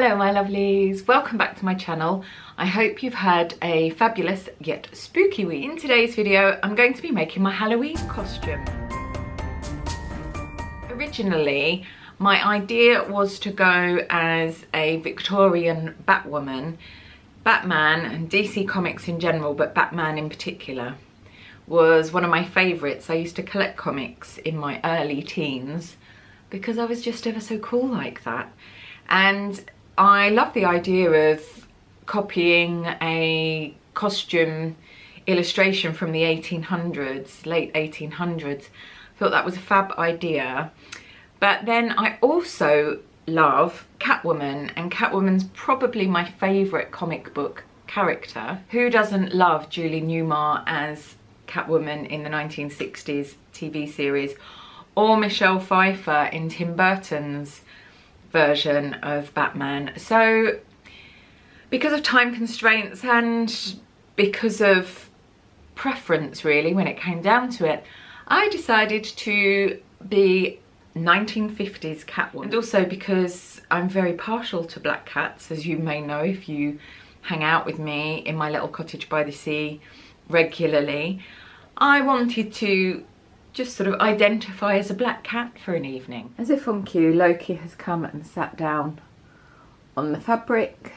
Hello my lovelies, welcome back to my channel. I hope you've had a fabulous yet spooky week. In today's video I'm going to be making my Halloween costume. Originally my idea was to go as a Victorian Batwoman. Batman and DC Comics in general, but Batman in particular, was one of my favourites. I used to collect comics in my early teens because I was just ever so cool like that. And I love the idea of copying a costume illustration from the 1800s, late 1800s. Thought that was a fab idea. But then I also love Catwoman, and Catwoman's probably my favourite comic book character. Who doesn't love Julie Newmar as Catwoman in the 1960s TV series, or Michelle Pfeiffer in Tim Burton's version of Batman? So because of time constraints and because of preference really when it came down to it, I decided to be 1950s Catwoman. And also because I'm very partial to black cats, as you may know if you hang out with me in my little cottage by the sea regularly. I wanted to just sort of identify as a black cat for an evening. As if on cue, Loki has come and sat down on the fabric.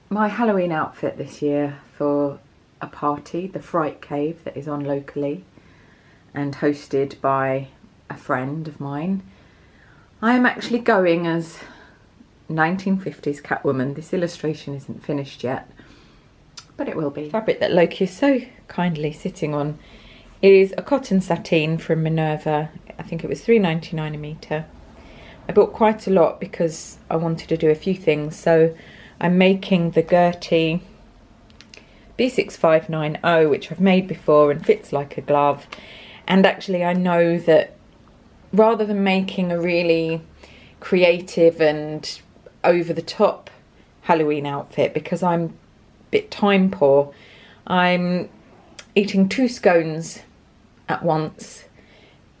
My Halloween outfit this year for a party, the Fright Cave, that is on locally and hosted by a friend of mine. I am actually going as 1950s Catwoman. This illustration isn't finished yet, but it will be. The fabric that Loki is so kindly sitting on is a cotton sateen from Minerva. I think it was £3.99 a metre. I bought quite a lot because I wanted to do a few things. So I'm making the Gertie B6590, which I've made before and fits like a glove. And actually I know that rather than making a really creative and over-the-top Halloween outfit, because I'm a bit time poor, I'm eating 2 scones at once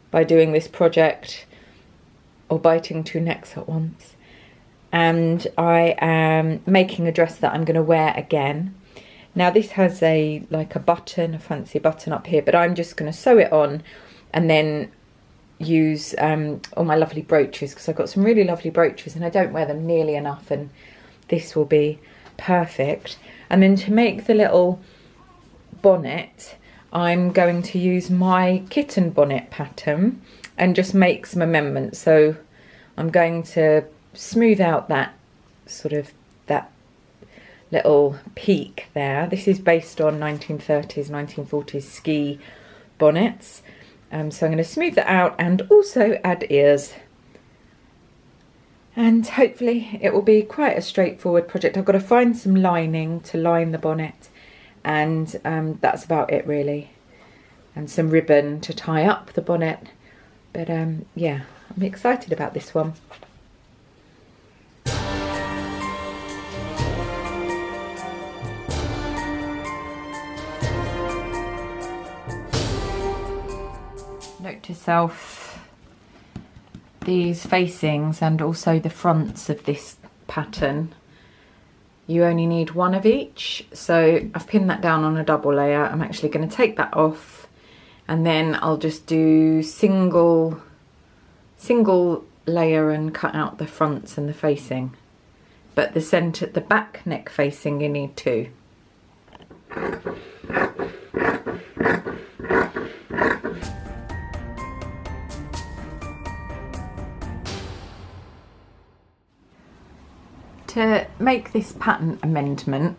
by doing this project, or biting 2 necks at once. And I am making a dress that I'm going to wear again. Now this has a button, a fancy button up here, but I'm just going to sew it on and then use all my lovely brooches, because I've got some really lovely brooches and I don't wear them nearly enough, and this will be perfect. And then to make the little bonnet, I'm going to use my Kitten bonnet pattern and just make some amendments. So I'm going to smooth out that sort of that little peak there. This is based on 1930s, 1940s ski bonnets. So I'm going to smooth that out and also add ears. And hopefully it will be quite a straightforward project. I've got to find some lining to line the bonnet, and that's about it really. And some ribbon to tie up the bonnet. But yeah, I'm excited about this one. Note to self, these facings and also the fronts of this pattern, you only need 1 of each. So I've pinned that down on a double layer. I'm actually going to take that off, and then I'll just do single layer and cut out the fronts and the facing. But the centre, the back neck facing, you need 2. To make this pattern amendment,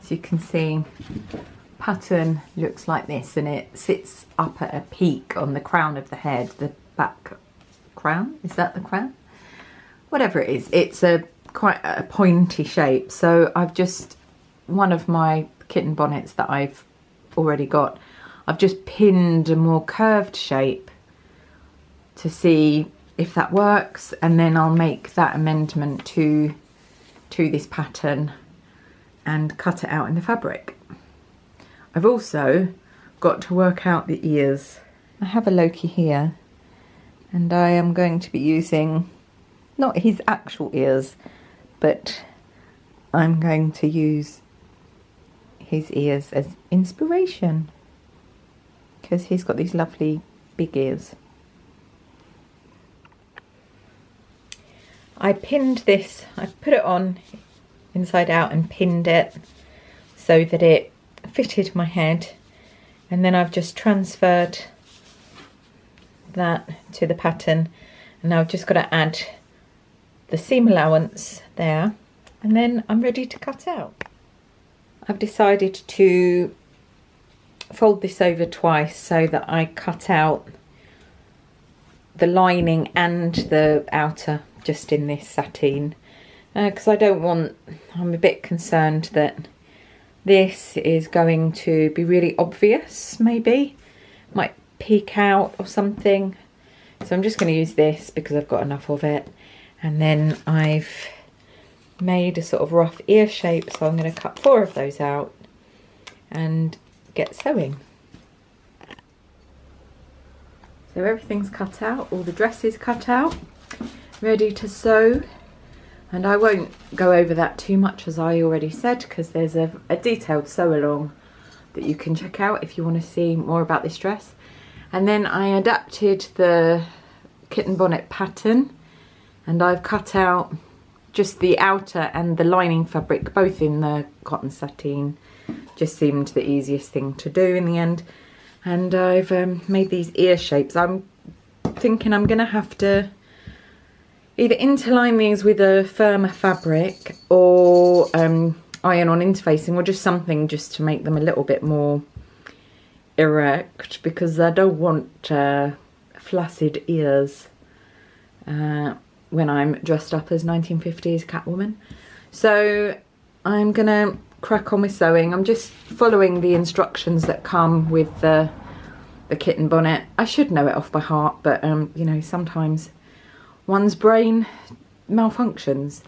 as you can see, pattern looks like this, and it sits up at a peak on the crown of the head, the back crown, is that the crown? Whatever it is, it's quite a pointy shape. So I've just, one of my Kitten bonnets that I've already got, I've just pinned a more curved shape to see if that works, and then I'll make that amendment to this pattern and cut it out in the fabric. I've also got to work out the ears. I have a Loki here, and I am going to be using not his actual ears, but I'm going to use his ears as inspiration because he's got these lovely big ears. I pinned this, I put it on inside out and pinned it so that it fitted my head, and then I've just transferred that to the pattern, and now I've just got to add the seam allowance there, and then I'm ready to cut out. I've decided to fold this over twice so that I cut out the lining and the outer just in this sateen, because I'm a bit concerned that this is going to be really obvious, maybe might peek out or something, so I'm just going to use this because I've got enough of it. And then I've made a sort of rough ear shape, so I'm going to cut 4 of those out and get sewing. So everything's cut out, all the dress is cut out, ready to sew, and I won't go over that too much as I already said, because there's a detailed sew along that you can check out if you want to see more about this dress. And then I adapted the Kitten Bonnet pattern, and I've cut out just the outer and the lining fabric, both in the cotton sateen. Just seemed the easiest thing to do in the end. And I've made these ear shapes. I'm thinking I'm going to have to either interline these with a firmer fabric or iron on interfacing, or just something just to make them a little bit more erect, because I don't want flaccid ears when I'm dressed up as 1950s Catwoman. So I'm gonna crack on with sewing. I'm just following the instructions that come with the Kitten Bonnet. I should know it off by heart, but you know, sometimes one's brain malfunctions.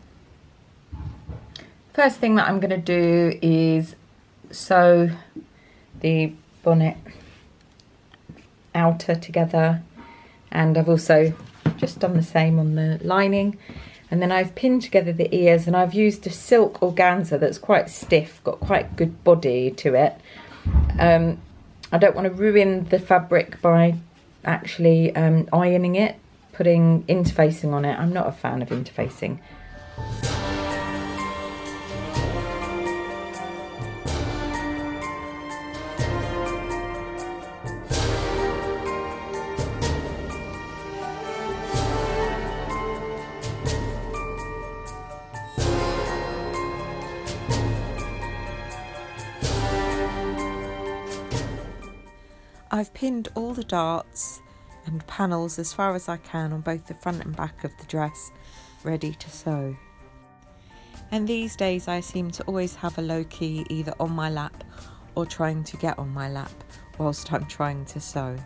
First thing that I'm going to do is sew the bonnet outer together, and I've also just done the same on the lining, and then I've pinned together the ears, and I've used a silk organza that's quite stiff, got quite good body to it. I don't want to ruin the fabric by actually ironing it, putting interfacing on it. I'm not a fan of interfacing. I've pinned all the darts and panels as far as I can on both the front and back of the dress, ready to sew. And these days I seem to always have a low key either on my lap or trying to get on my lap whilst I'm trying to sew.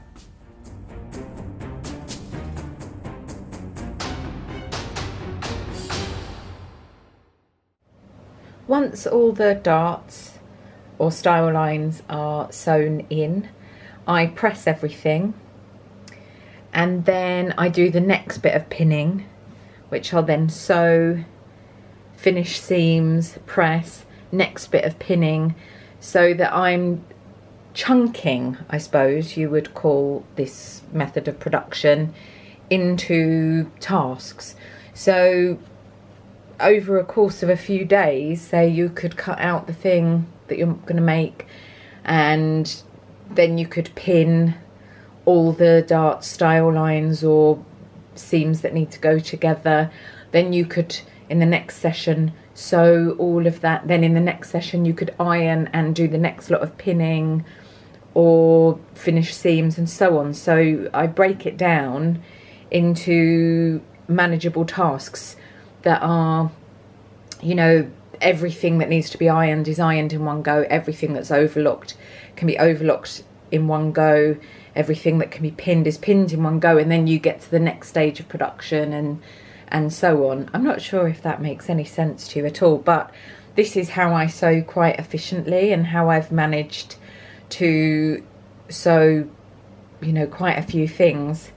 Once all the darts or style lines are sewn in, I press everything, and then I do the next bit of pinning, which I'll then sew, finish seams, press, next bit of pinning, so that I'm chunking, I suppose you would call this method of production, into tasks. So over a course of a few days, say you could cut out the thing that you're going to make, and then you could pin all the dart style lines or seams that need to go together. Then you could, in the next session, sew all of that. Then in the next session you could iron and do the next lot of pinning or finish seams and so on. So I break it down into manageable tasks that are, you know, everything that needs to be ironed is ironed in one go, everything that's overlocked can be overlocked in one go, everything that can be pinned is pinned in one go, and then you get to the next stage of production and so on. I'm not sure if that makes any sense to you at all, but this is how I sew quite efficiently and how I've managed to sew, you know, quite a few things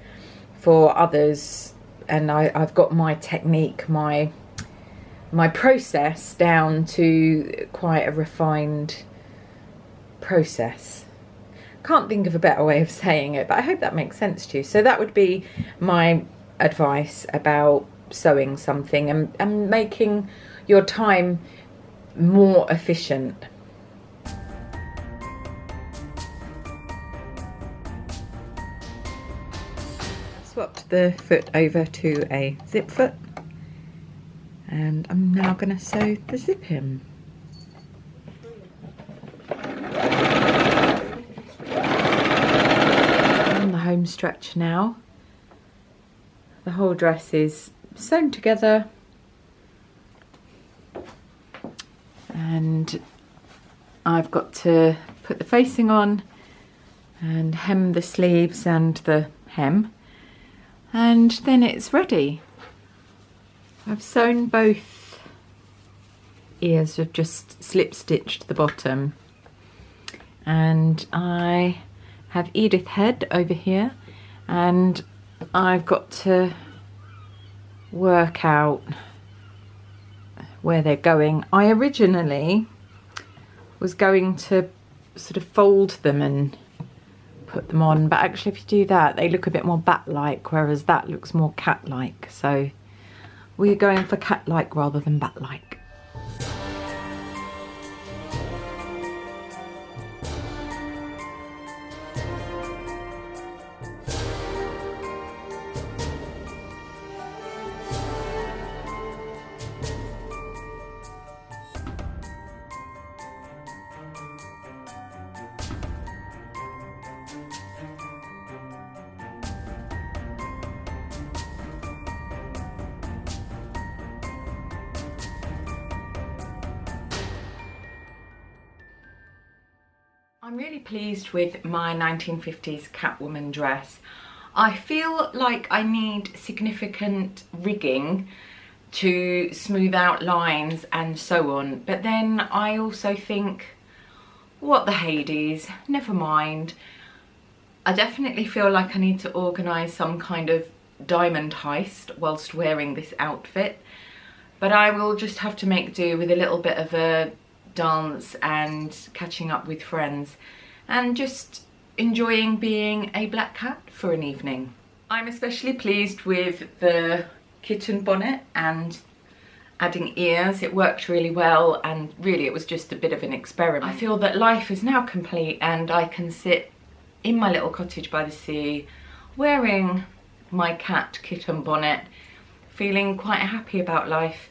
for others and I've got my technique, my process down to quite a refined process. Can't think of a better way of saying it, but I hope that makes sense to you. So that would be my advice about sewing something and making your time more efficient. Swapped the foot over to a zip foot, and I'm now going to sew the zip in. On the home stretch now. The whole dress is sewn together, and I've got to put the facing on and hem the sleeves and the hem, and then it's ready. I've sewn both ears, I've just slip stitched the bottom, and I have Edith head over here, and I've got to work out where they're going. I originally was going to sort of fold them and put them on, but actually if you do that they look a bit more bat-like, whereas that looks more cat-like, so we're going for cat-like rather than bat-like. I'm really pleased with my 1950s Catwoman dress. I feel like I need significant rigging to smooth out lines and so on, but then I also think, what the Hades, never mind. I definitely feel like I need to organise some kind of diamond heist whilst wearing this outfit, but I will just have to make do with a little bit of a dance and catching up with friends and just enjoying being a black cat for an evening. I'm especially pleased with the kitten bonnet and adding ears. It worked really well, and really it was just a bit of an experiment. I feel that life is now complete and I can sit in my little cottage by the sea wearing my cat kitten bonnet, feeling quite happy about life.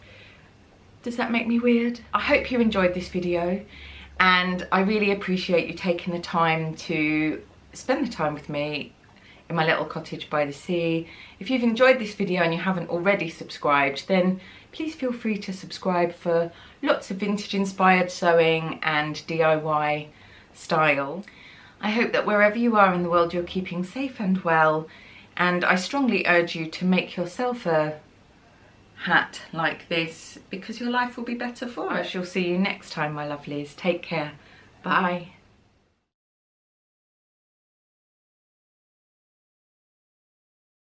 Does that make me weird? I hope you enjoyed this video, and I really appreciate you taking the time to spend the time with me in my little cottage by the sea. If you've enjoyed this video and you haven't already subscribed, then please feel free to subscribe for lots of vintage inspired sewing and DIY style. I hope that wherever you are in the world you're keeping safe and well, and I strongly urge you to make yourself a hat like this, because your life will be better for it. I shall see you next time, my lovelies. Take care. Bye.